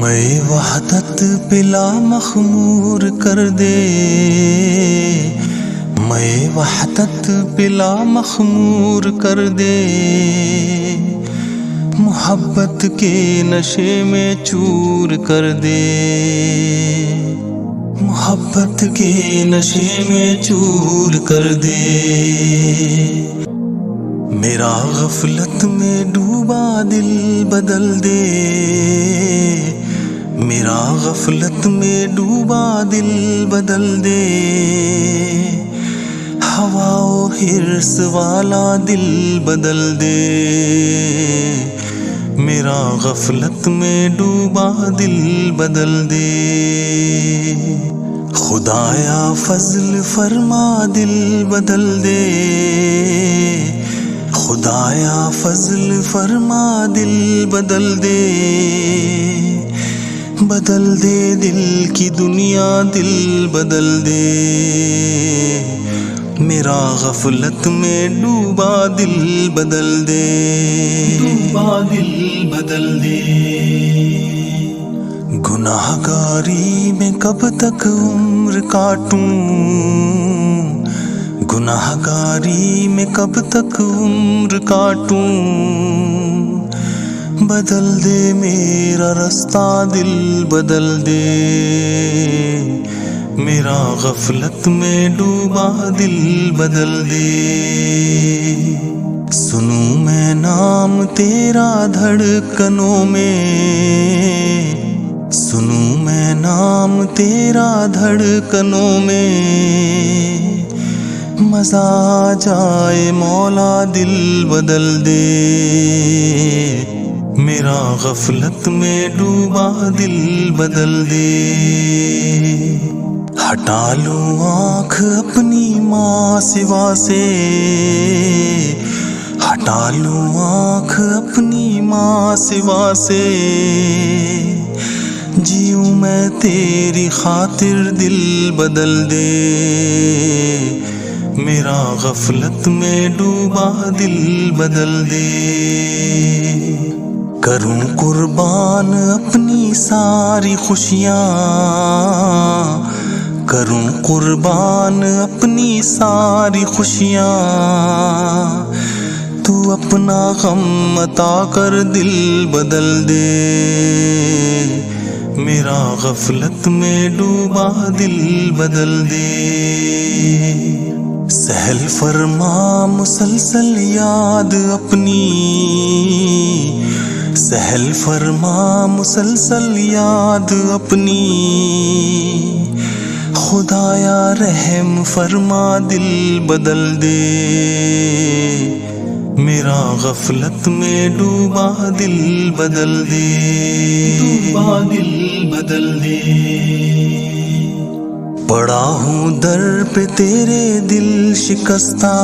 میں وحدت پلا مخمور کر دے، میں وحدت پلا مخمور کر دے، محبت کے نشے میں چور کر دے، محبت کے نشے میں چور کر دے، میرا غفلت میں ڈوبا دل بدل دے، میرا غفلت میں ڈوبا دل بدل دے، ہوا و حرص والا دل بدل دے، میرا غفلت میں ڈوبا دل بدل دے، خدایا فضل فرما دل بدل دے، خدایا فضل فرما دل بدل دے، بدل دے دل کی دنیا دل بدل دے، میرا غفلت میں ڈوبا دل بدل دے، ڈوبا دل بدل دے، گناہ گاری میں کب تک عمر کاٹوں، گناہ گاری میں کب تک عمر کاٹوں، بدل دے میرا رستہ دل بدل دے، میرا غفلت میں ڈوبا دل بدل دے، سنوں میں نام تیرا دھڑکنوں میں، سنوں میں نام تیرا دھڑکنوں میں، مزہ آ جائے مولا دل بدل دے، میرا غفلت میں ڈوبا دل بدل دے، ہٹا لوں آنکھ اپنی ماں سوا سے، ہٹا لوں آنکھ اپنی ماں سوا سے، جیوں میں تیری خاطر دل بدل دے، میرا غفلت میں ڈوبا دل بدل دے، کروں قربان اپنی ساری خوشیاں، کروں قربان اپنی ساری خوشیاں، تو اپنا غم عطا کر دل بدل دے، میرا غفلت میں ڈوبا دل بدل دے، سہل فرما مسلسل یاد اپنی، سہل فرما مسلسل یاد اپنی، خدایا رحم فرما دل بدل دے، میرا غفلت میں ڈوبا دل بدل دے، ڈوبا دل بدل دے، پڑا ہوں در پہ تیرے دل شکستہ،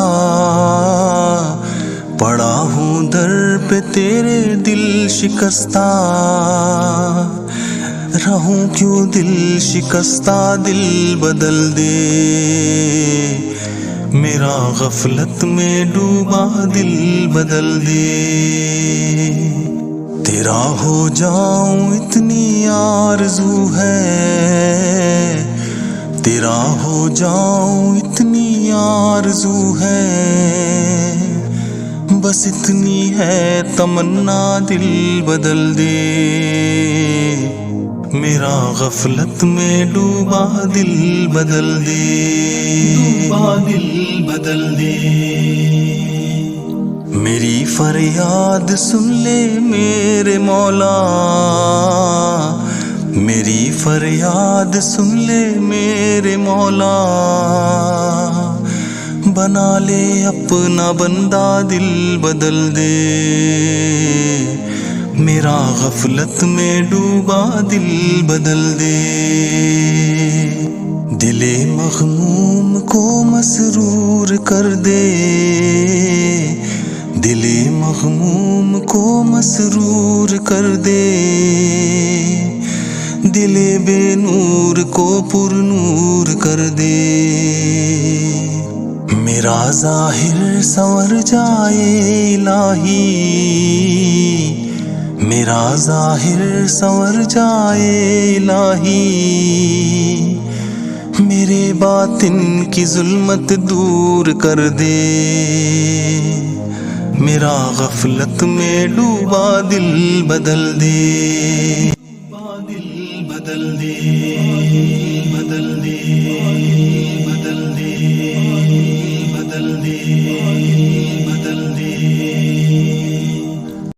پڑا ہوں در پہ تیرے دل شکستہ، رہوں کیوں دل شکستہ دل بدل دے، میرا غفلت میں ڈوبا دل بدل دے، تیرا ہو جاؤں اتنی آرزو ہے، تیرا ہو جاؤں اتنی آرزو ہے، بس اتنی ہے تمنا دل بدل دے، میرا غفلت میں ڈوبا دل بدل دے، ڈوبا دل بدل دے، میری فریاد سن لے میرے مولا، میری فریاد سن لے میرے مولا، بنا لے اپنا بندہ دل بدل دے، میرا غفلت میں ڈوبا دل بدل دے، دل مغموم کو مسرور کر دے، دل مغموم کو مسرور کر دے، دل بے نور کو پر نور کر دے، میرا ظاہر سنور جائے الہی، میرا ظاہر سنور جائے الہی، میرے باطن کی ظلمت دور کر دے، میرا غفلت میں ڈوبا دل بدل دے، دل بدل دے، بدل دے۔